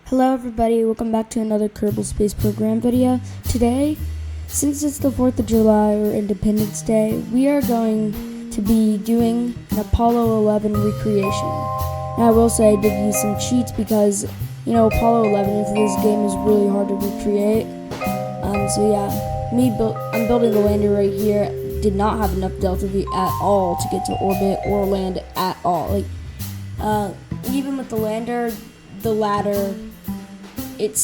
Hello everybody, welcome back to another Kerbal Space Program video. Today, since it's the 4th of July or Independence Day, we are going to be doing an Apollo 11 recreation. Now I will say I did use some cheats because, Apollo 11 into this game is really hard to recreate. So yeah, I'm building the lander right here. Did not have enough delta V at all to get to orbit or land at all. Even with the lander, the ladder, it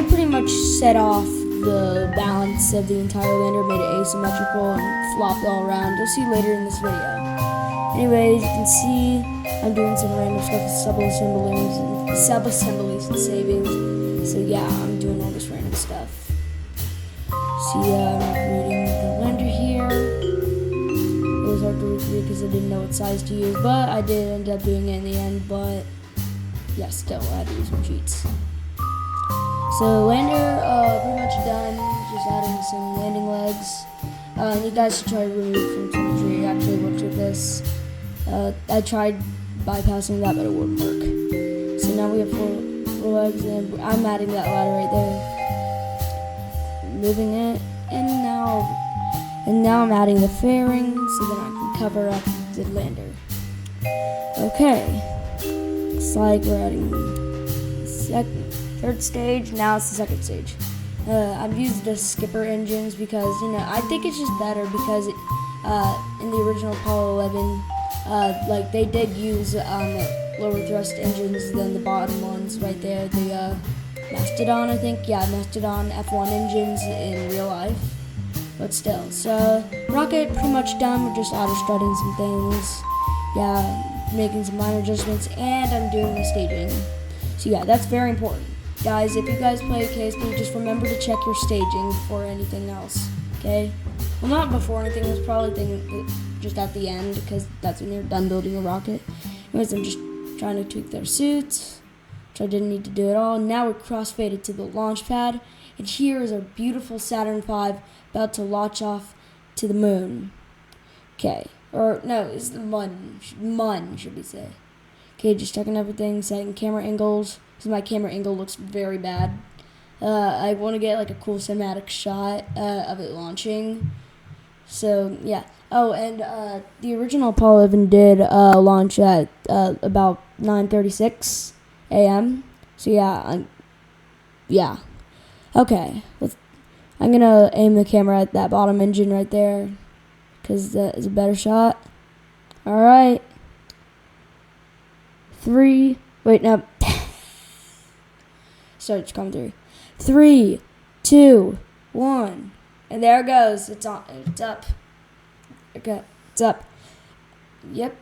pretty much set off the balance of the entire lander, made it asymmetrical and flopped all around. You'll see later in this video. Anyways, you can see I'm doing some random stuff with sub-assemblies and savings. So yeah, I'm doing all this random stuff. See, I'm creating the lander here. It was hard to recreate because I didn't know what size to use, but I did end up doing it in the end, but yeah, still, I had to use some cheats. So, lander, pretty much done. Just adding some landing legs. And you guys should try to remove from telemetry. It actually works with this. I tried bypassing that, but it wouldn't work. So now we have four legs, and I'm adding that ladder right there. Moving it, and now I'm adding the fairing, so then I can cover up the lander. Okay. Looks like we're adding third stage. Now it's the second stage. I've used the skipper engines because I think it's just better because in the original Apollo 11, they did use lower thrust engines than the bottom ones right there. The Mastodon, I think, Mastodon F1 engines in real life. But still, so rocket pretty much done. We're just auto strutting some things. Making some minor adjustments, and I'm doing the staging. So yeah, that's very important. Guys, if you guys play KSP, just remember to check your staging before anything else, okay? Well, not before anything else, probably just at the end, because that's when you're done building a rocket. Anyways, I'm just trying to tweak their suits, which I didn't need to do at all. Now we're cross-faded to the launch pad, and here is our beautiful Saturn V about to launch off to the moon. Okay. Or, no, it's the Mun, should we say. Okay, just checking everything, setting camera angles, because my camera angle looks very bad. I want to get, a cool cinematic shot of it launching. So, yeah. Oh, and the original Apollo 11 did launch at about 9:36 a.m. So, yeah. Okay, I'm going to aim the camera at that bottom engine right there, because that is a better shot. Alright. Starts coming through. 3, 2, 1. And there it goes. It's on. It's up. Okay, it's up. Yep.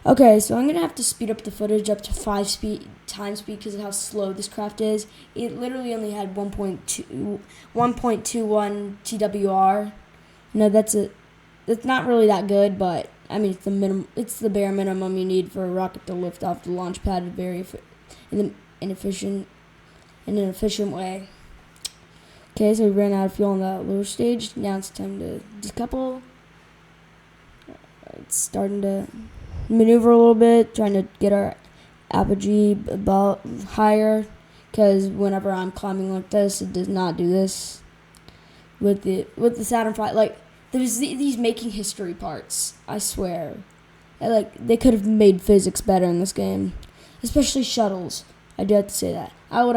Okay, so I'm going to have to speed up the footage up to 5 times speed because of how slow this craft is. It literally only had 1.21 TWR. No, that's not really that good, but I mean it's the bare minimum you need for a rocket to lift off the launch pad in an efficient way. Okay, so we ran out of fuel on that lower stage. Now it's time to decouple. It's starting to maneuver a little bit, trying to get our apogee about higher, because whenever I'm climbing like this, it does not do this. With the Saturn V, there's these making history parts, I swear. They could have made physics better in this game. Especially shuttles. I do have to say that. I'm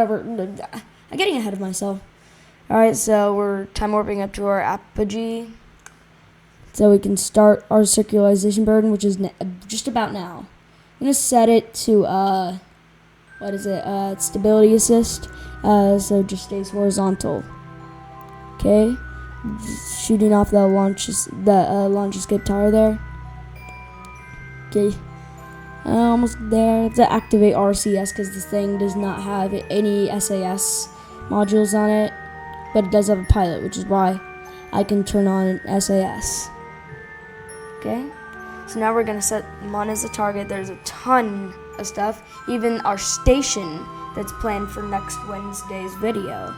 getting ahead of myself. Alright, so we're time warping up to our apogee. So we can start our circularization burden, which is just about now. I'm going to set it to, stability assist. So it just stays horizontal. Okay. Shooting off the launch escape tower there. Okay, almost there. I have to activate RCS because this thing does not have any SAS modules on it, but it does have a pilot, which is why I can turn on SAS. Okay, so now we're gonna set Mun as a target. There's a ton of stuff, even our station that's planned for next Wednesday's video.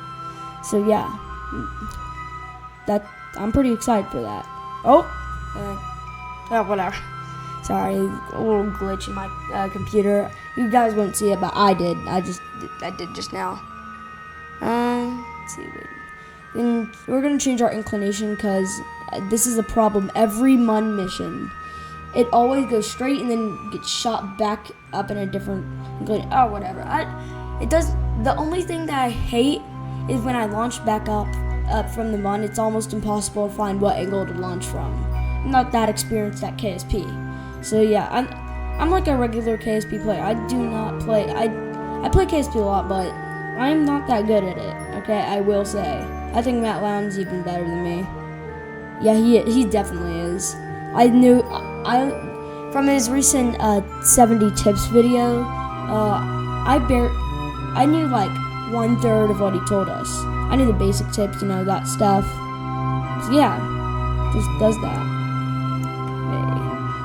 So yeah. I'm pretty excited for that. Whatever. Sorry, a little glitch in my computer. You guys won't see it, but I did. I did just now. Let's see. Wait. Then we're gonna change our inclination because this is a problem. Every MUN mission, it always goes straight and then gets shot back up in a different inclination. Oh, whatever. It does. The only thing that I hate is when I launch back up from the MUN. It's almost impossible to find what angle to launch from. I'm not that experienced at KSP, so yeah, I'm like a regular KSP player. I do not play. I play KSP a lot, but I'm not that good at it. Okay, I will say. I think Matt Lowndes even better than me. Yeah, he definitely is. I from his recent 70 tips video. I knew like 1/3 of what he told us. I knew the basic tips, that stuff. So yeah, just does that. Okay.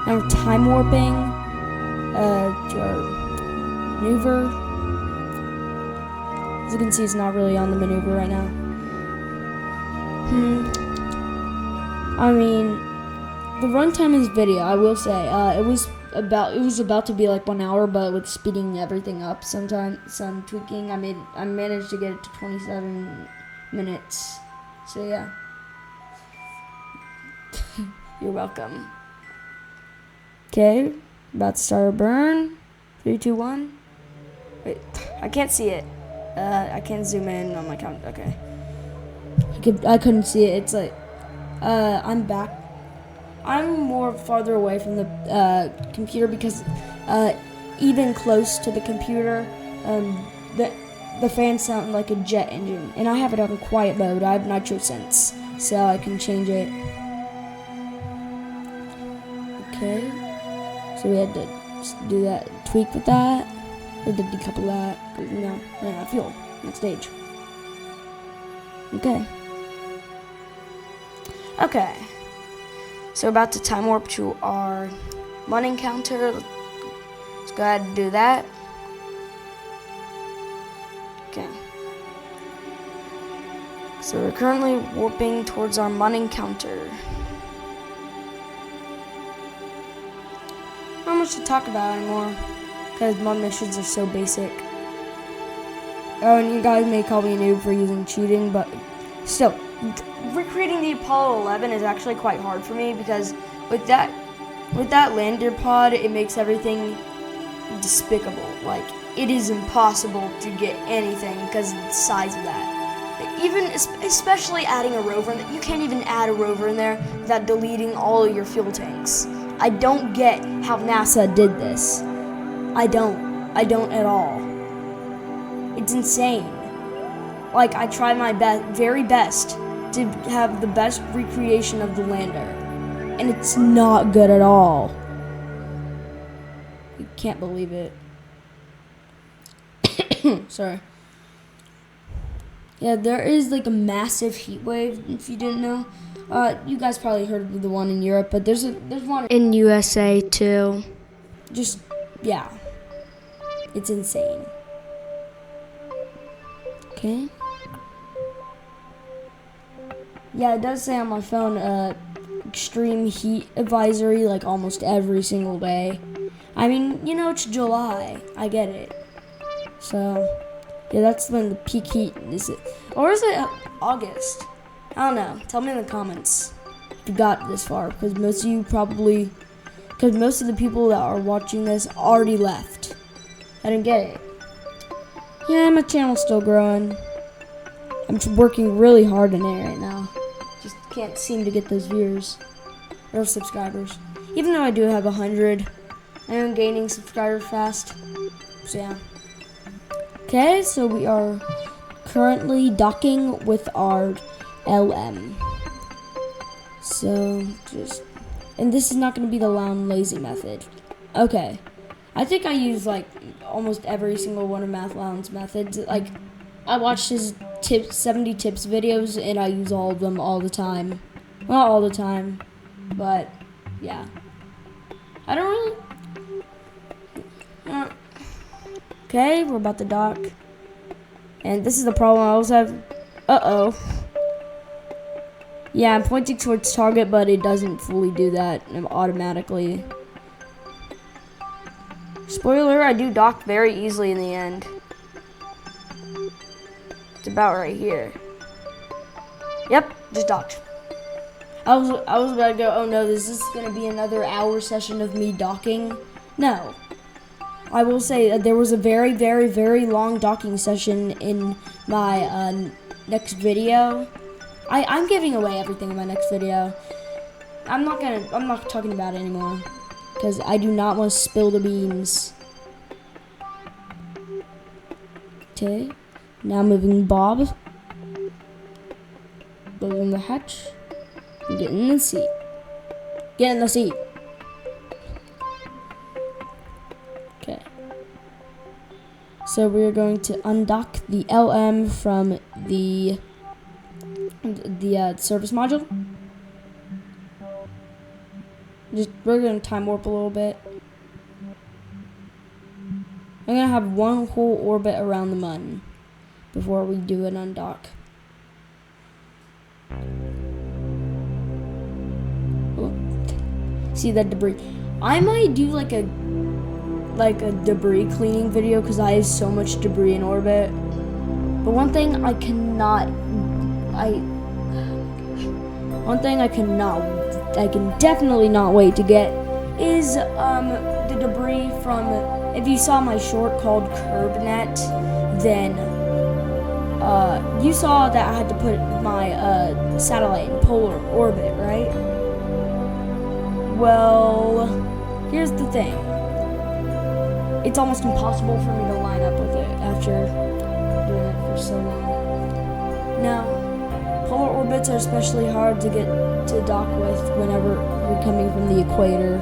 Now we're time warping to our maneuver. As you can see, it's not really on the maneuver right now. I mean, the runtime of this video, I will say, it was about to be like 1 hour, but with speeding everything up, some tweaking, I managed to get it to 27 minutes. So yeah, you're welcome. Okay, about to start our burn. 3, 2, 1. Wait, I can't see it. I can't zoom in on my count. Okay, I couldn't see it. It's like, I'm back. I'm more farther away from the computer because even close to the computer, the fans sound like a jet engine, and I have it on quiet mode. I have nitro sense, so I can change it. Okay, so we had to do that, tweak with that. We had to decouple that because ran out of fuel. Next stage. Okay. So we're about to time warp to our MUN encounter. Let's go ahead and do that. Okay. So we're currently warping towards our MUN encounter. Not much to talk about anymore because MUN missions are so basic. Oh, and you guys may call me a noob for using cheating, but still. Recreating the Apollo 11 is actually quite hard for me because with that lander pod, it makes everything despicable. Like, it is impossible to get anything because of the size of that. Even especially adding a rover in there, you can't even add a rover in there without deleting all of your fuel tanks. I don't get how NASA did this. I don't at all. It's insane. Like, I try my very best to have the best recreation of the lander, and it's not good at all. You can't believe it. Sorry. Yeah, there is like a massive heat wave, if you didn't know. You guys probably heard of the one in Europe, but there's one in USA too. Just, yeah. It's insane. Okay. Yeah, it does say on my phone, extreme heat advisory, like almost every single day. I mean, it's July. I get it. So, yeah, that's when the peak heat is. Or is it August? I don't know. Tell me in the comments if you got this far, because most of the people that are watching this already left. I didn't get it. Yeah, my channel's still growing. I'm working really hard in it right now. Just can't seem to get those viewers or subscribers. Even though I do have 100, I am gaining subscribers fast. So yeah. Okay, so we are currently docking with our LM. So and this is not going to be the Lown lazy method. Okay. I think I use like almost every single one of Matt Lowndes' methods. Like, I watched his 70 tips videos, and I use all of them all the time. Not all the time, but yeah. I don't really. Okay, we're about to dock, and this is the problem I always have. Yeah, I'm pointing towards target, but it doesn't fully do that automatically. Just Spoiler, I do dock very easily in the end. It's about right here. Yep, just docked. I was about to go, oh no, is this gonna be another hour session of me docking? No. I will say that there was a very, very, very long docking session in my next video. I'm giving away everything in my next video. I'm not talking about it anymore because I do not want to spill the beans. Okay, now moving Bob. Building the hatch. Get in the seat. Get in the seat. Okay. So we're going to undock the LM from the service module. We're gonna time warp a little bit. I'm gonna have one whole orbit around the moon before we do an undock. See that debris? I might do like a debris cleaning video because I have so much debris in orbit. But one thing I can definitely not wait to get is the debris from, if you saw my short called CurbNet, then you saw that I had to put my satellite in polar orbit, right? Well, here's the thing. It's almost impossible for me to line up with it after doing it for so long. Now, polar orbits are especially hard to get to dock with whenever you're coming from the equator.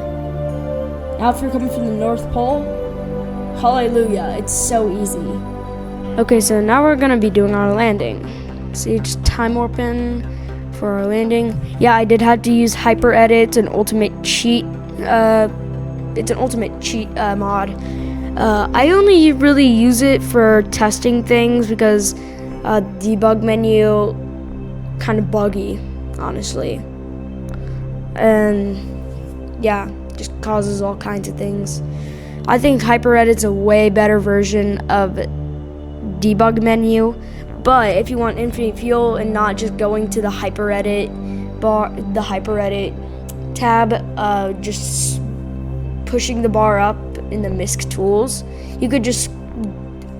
Now, if you're coming from the North Pole, hallelujah, it's so easy. Okay, so now we're gonna be doing our landing. See, just time warping for our landing. Yeah, I did have to use hyper edit. It's an ultimate cheat. It's an ultimate cheat mod. I only really use it for testing things because debug menu kind of buggy, honestly, and yeah, just causes all kinds of things. I think hyper edit's a way better version of debug menu. But if you want infinite fuel and not just going to the hyper edit tab, just pushing the bar up in the MISC tools, you could just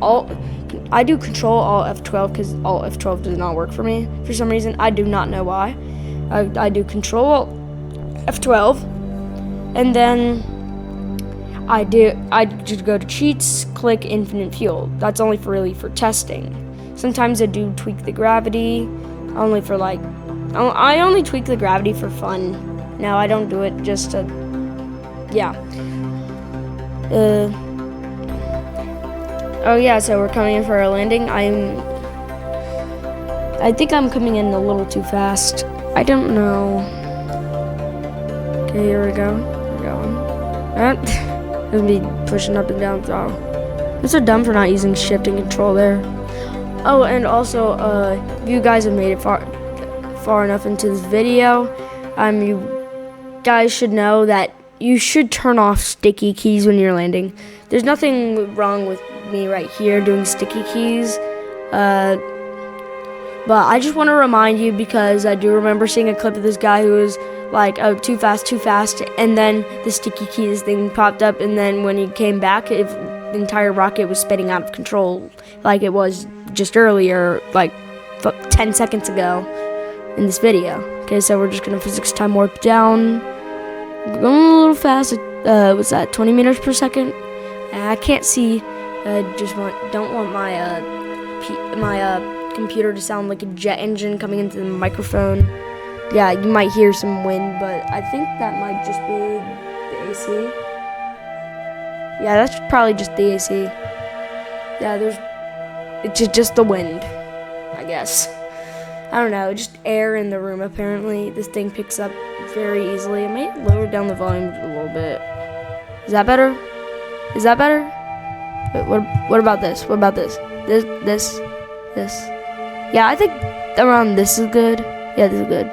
I do Control Alt F12 because Alt F12 does not work for me for some reason. I do not know why. I do Control Alt F12, and then I just go to cheats, click infinite fuel. That's only for testing. Sometimes I do tweak the gravity, only for I only tweak the gravity for fun. Now I don't do it just to, yeah. Oh yeah, so we're coming in for our landing. I think I'm coming in a little too fast. I don't know. Okay, here we go. We're going. It's me pushing up and down throttle. I'm so dumb for not using shift and control there. Oh, and also, if you guys have made it far enough into this video, you guys should know that you should turn off sticky keys when you're landing. There's nothing wrong with me right here doing sticky keys, but I just want to remind you because I do remember seeing a clip of this guy who was like, oh, too fast, and then the sticky keys thing popped up, and then when he came back, the entire rocket was spinning out of control like it was just earlier, like 10 seconds ago in this video. Okay, so we're just gonna physics time warp down. We're going a little fast. What's that? 20 meters per second. I can't see. Don't want my computer to sound like a jet engine coming into the microphone. Yeah, you might hear some wind, but I think that might just be the AC. Yeah, that's probably just the AC. Yeah, it's just the wind, I guess. I don't know, just air in the room apparently. This thing picks up very easily. I may lower down the volume a little bit. Is that better? Is that better? Wait, what about this? What about this? This. Yeah, I think around this is good. Yeah, this is good.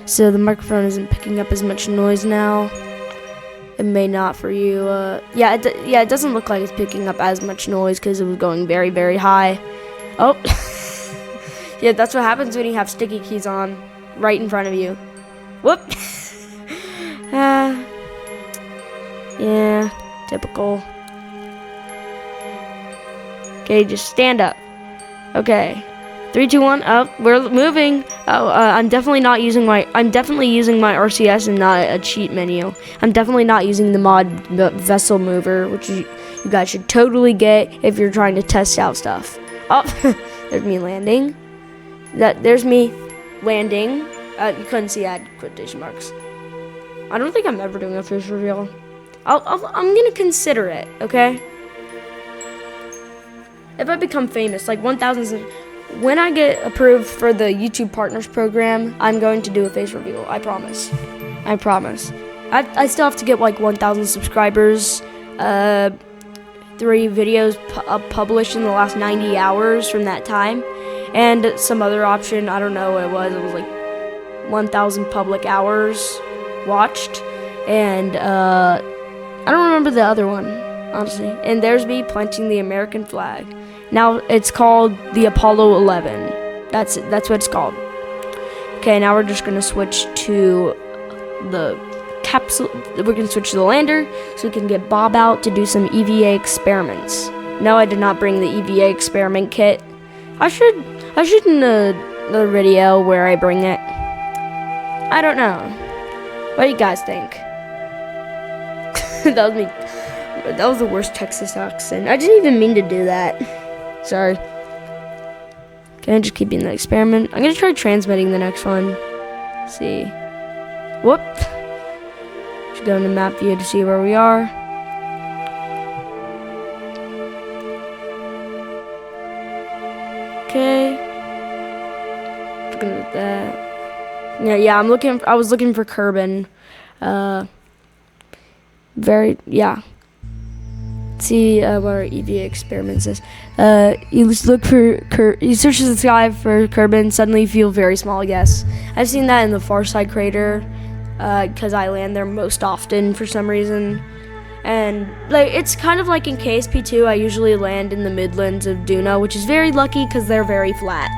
So the microphone isn't picking up as much noise now. it may not for you. Yeah, it doesn't look like it's picking up as much noise because it was going very, very high. Oh, yeah, that's what happens when you have sticky keys on right in front of you. Whoop. Yeah, typical. Okay, just stand up. Okay, 3, 2, 1. Oh, we're moving. Oh, I'm definitely using my RCS and not a cheat menu. I'm definitely not using the mod vessel mover, which you guys should totally get if you're trying to test out stuff. Oh, there's me landing. There's me landing. You couldn't see I had quotation marks. I don't think I'm ever doing a face reveal. I'm gonna consider it, okay? If I become famous, like 1,000, when I get approved for the YouTube Partners program, I'm going to do a face reveal. I promise. I promise. I still have to get like 1,000 subscribers, 3 videos published in the last 90 hours from that time, and some other option. I don't know what it was. It was like 1,000 public hours watched, and I don't remember the other one, honestly. And there's me planting the American flag. Now it's called the Apollo 11. That's what it's called. Okay, now we're just gonna switch to the capsule. We're gonna switch to the lander so we can get Bob out to do some EVA experiments. No, I did not bring the EVA experiment kit. I should in the video where I bring it. I don't know. What do you guys think? That was me. That was the worst Texas accent. I didn't even mean to do that. Sorry. Can I just keep doing the experiment? I'm gonna try transmitting the next one. Let's see. Whoop. Should go into map view to see where we are. Okay. Looking at that. Yeah. I was looking for Kerbin. See what our EVA experiment says. You look for you search the sky for Kerbin. Suddenly you feel very small. Yes, I've seen that in the Far Side crater because I land there most often for some reason. And like it's kind of like in KSP 2. I usually land in the Midlands of Duna, which is very lucky because they're very flat.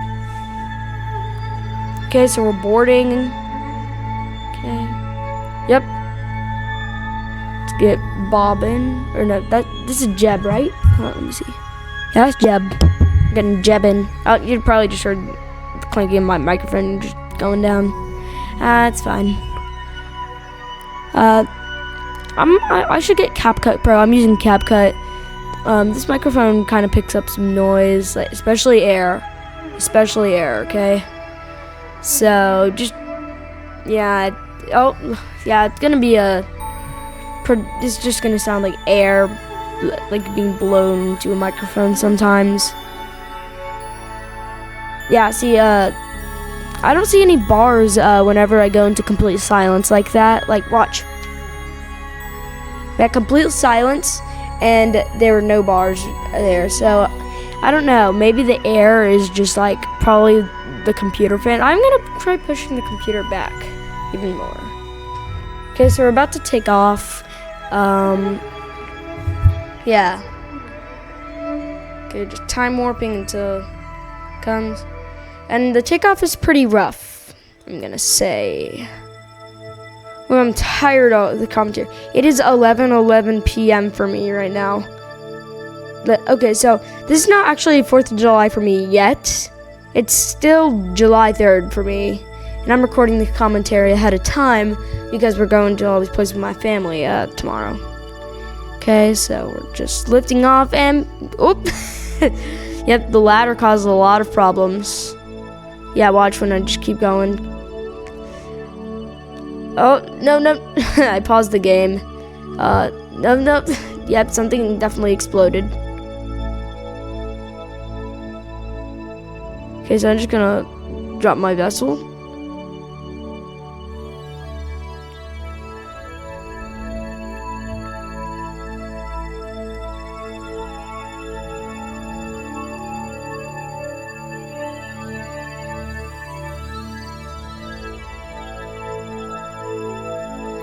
Okay, so we're boarding. Okay. Yep. Get Bob in, or no, this is Jeb, right? Hold on, let me see. Yeah, that's Jeb. Getting Jeb in. Oh, you probably just heard clanking in my microphone just going down. It's fine. I should get CapCut Pro. I'm using CapCut. This microphone kind of picks up some noise, like, especially air, okay? So just, yeah. Oh, yeah, it's gonna be it's just gonna sound like air, like being blown into a microphone sometimes. Yeah, see, I don't see any bars whenever I go into complete silence like that. Like, watch. That complete silence, and there were no bars there. So, I don't know. Maybe the air is just like probably the computer fan. I'm gonna try pushing the computer back even more. Okay, so we're about to take off. Yeah. Okay, just time warping until it comes. And the takeoff is pretty rough, I'm gonna say. Well, I'm tired of the commentary. It is 11:11 p.m. for me right now. Okay, so this is not actually 4th of July for me yet. It's still July 3rd for me. And I'm recording the commentary ahead of time because we're going to all these places with my family tomorrow. Okay, so we're just lifting off and yep, the ladder causes a lot of problems. Yeah, watch when I just keep going. Oh, no. I paused the game. No. Yep, something definitely exploded. Okay, so I'm just gonna drop my vessel.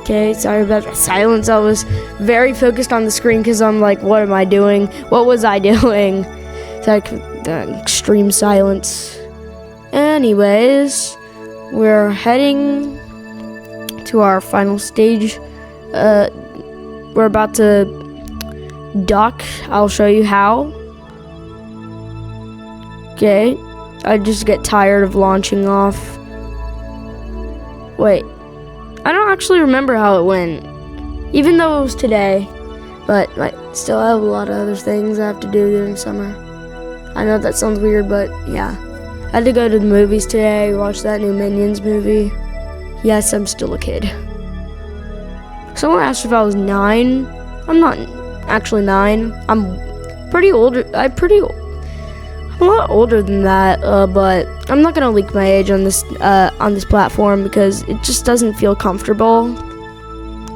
Okay, sorry about the silence. I was very focused on the screen because I'm like, what am I doing? What was I doing? It's like the extreme silence. Anyways, we're heading to our final stage. We're about to dock. I'll show you how. Okay, I just get tired of launching off. Wait, I don't actually remember how it went, even though it was today, but I still have a lot of other things I have to do during summer. I know that sounds weird, but yeah. I had to go to the movies today, watch that new Minions movie. Yes, I'm still a kid. Someone asked if I was 9. I'm not actually 9. I'm pretty older. I'm a lot older than that, but I'm not gonna leak my age on this platform because it just doesn't feel comfortable.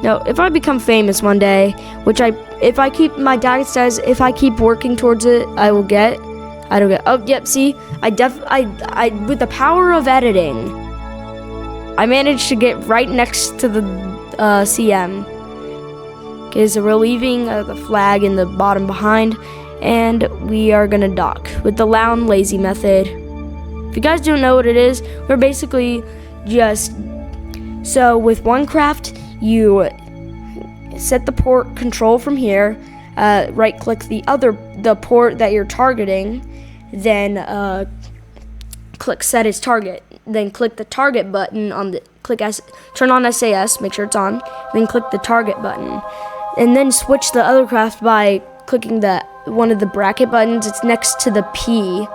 Now, if I become famous one day, my dad says if I keep working towards it, I don't get. Oh, yep. See, I with the power of editing, I managed to get right next to the CM. Okay, so we're leaving the flag in the bottom behind. And we are gonna dock with the Lounge Lazy method. If you guys don't know what it is, we're basically so with one craft, you set the port control from here, right click the port that you're targeting, then click set as target, then click the target button on the turn on SAS, make sure it's on, then click the target button, and then switch the other craft by clicking one of the bracket buttons. It's next to the P. You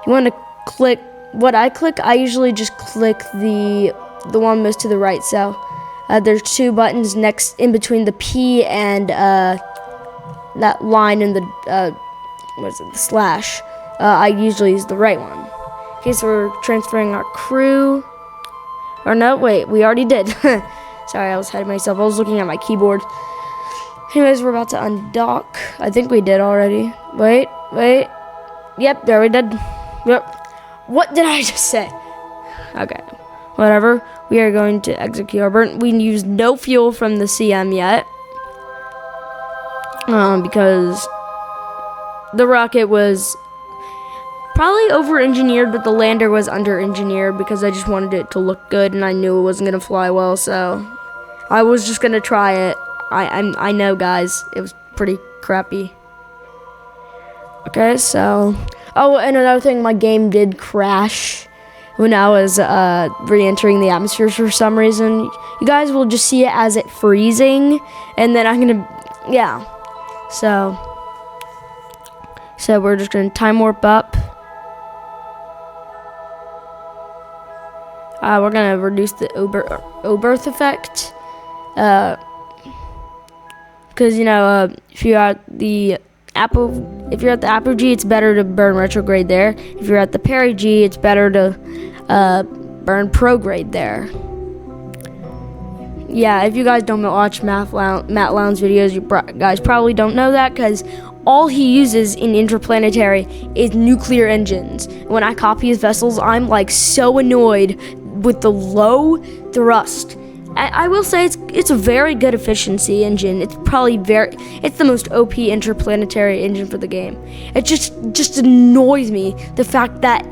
want to click what I click. I usually just click the one most to the right. So there's 2 buttons in between the P and that line in the the slash. I usually use the right one. Okay, so we're transferring our crew. Or no, wait, we already did. Sorry, I was ahead of myself. I was looking at my keyboard. Anyways, we're about to undock. I think we did already. Wait. Yep, there we did. Yep. What did I just say? Okay, whatever. We are going to execute our burn. We used no fuel from the CM yet. Because the rocket was probably over-engineered, but the lander was under-engineered because I just wanted it to look good and I knew it wasn't going to fly well, so I was just going to try it. I know, guys, it was pretty crappy. Okay, so and another thing, my game did crash when I was re-entering the atmosphere for some reason. You guys will just see it as it freezing, and then I'm gonna so we're just gonna time warp up. We're gonna reduce the O-berth effect. Because if you're at the apogee, it's better to burn retrograde there. If you're at the perigee, it's better to burn prograde there. Yeah, if you guys don't watch Matt Lounge's videos, you guys probably don't know that because all he uses in interplanetary is nuclear engines. When I copy his vessels, I'm like so annoyed with the low thrust. I will say it's a very good efficiency engine. It's probably it's the most OP interplanetary engine for the game. It just annoys me the fact that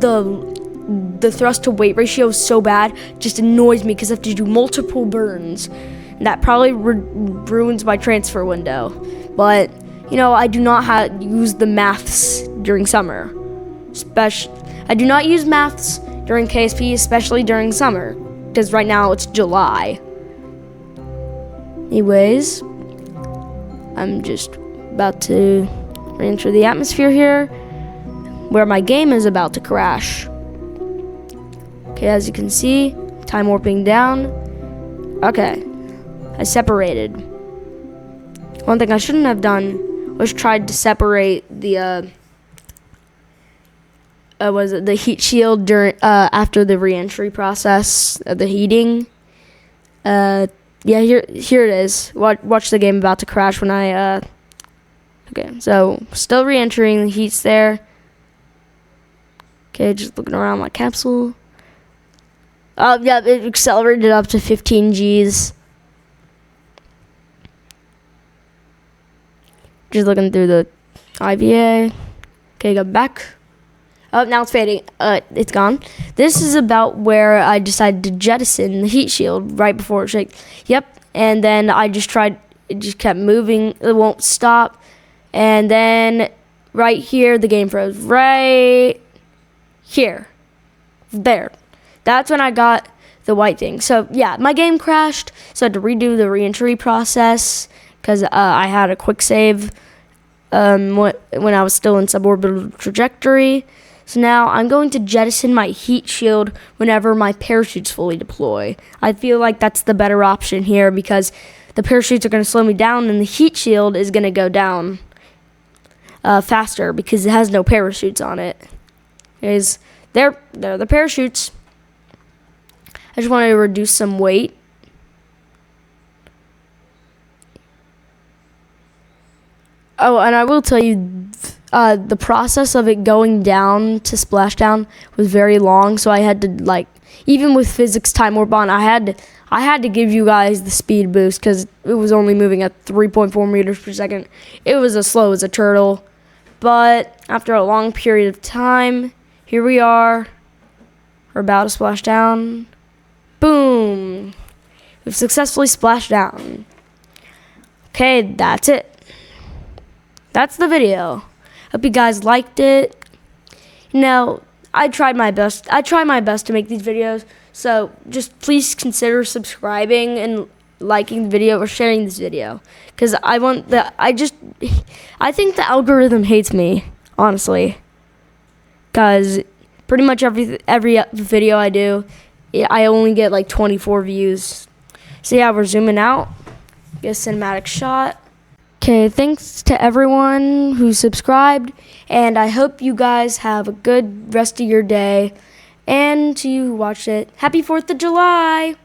the thrust to weight ratio is so bad. Just annoys me because I have to do multiple burns. That probably ruins my transfer window. But I do not use the maths during summer. I do not use maths during KSP, especially during summer, because right now it's July. Anyways, I'm just about to re-enter the atmosphere here, where my game is about to crash. Okay, as you can see, time warping down. Okay, I separated. One thing I shouldn't have done was tried to separate the the heat shield during after the re-entry process of the heating. Yeah, here it is. Watch the game about to crash when I okay, so still re-entering, the heat's there. Okay, just looking around my capsule. Yeah, it accelerated up to 15 Gs. Just looking through the IVA. Okay, go back. Oh, now it's fading. It's gone. This is about where I decided to jettison the heat shield right before it shakes. Yep, and then I just tried, it just kept moving. It won't stop. And then right here, the game froze. Right here. There. That's when I got the white thing. So yeah, my game crashed, so I had to redo the reentry process because I had a quick save when I was still in suborbital trajectory. So now I'm going to jettison my heat shield whenever my parachutes fully deploy. I feel like that's the better option here because the parachutes are going to slow me down and the heat shield is going to go down faster because it has no parachutes on it. There are the parachutes. I just wanted to reduce some weight. Oh, and I will tell you, the process of it going down to splashdown was very long, so I had to, even with physics time warp on, I had to give you guys the speed boost because it was only moving at 3.4 meters per second. It was as slow as a turtle, but after a long period of time, here we are. We're about to splash down. Boom! We've successfully splashed down. Okay, that's it. That's the video. Hope you guys liked it. Now, I tried my best. I try my best to make these videos, so just please consider subscribing and liking the video or sharing this video, because I think the algorithm hates me, honestly, because pretty much every video I do, I only get like 24 views. So yeah, we're zooming out. Get a cinematic shot. Okay, thanks to everyone who subscribed, and I hope you guys have a good rest of your day. And to you who watched it, happy 4th of July!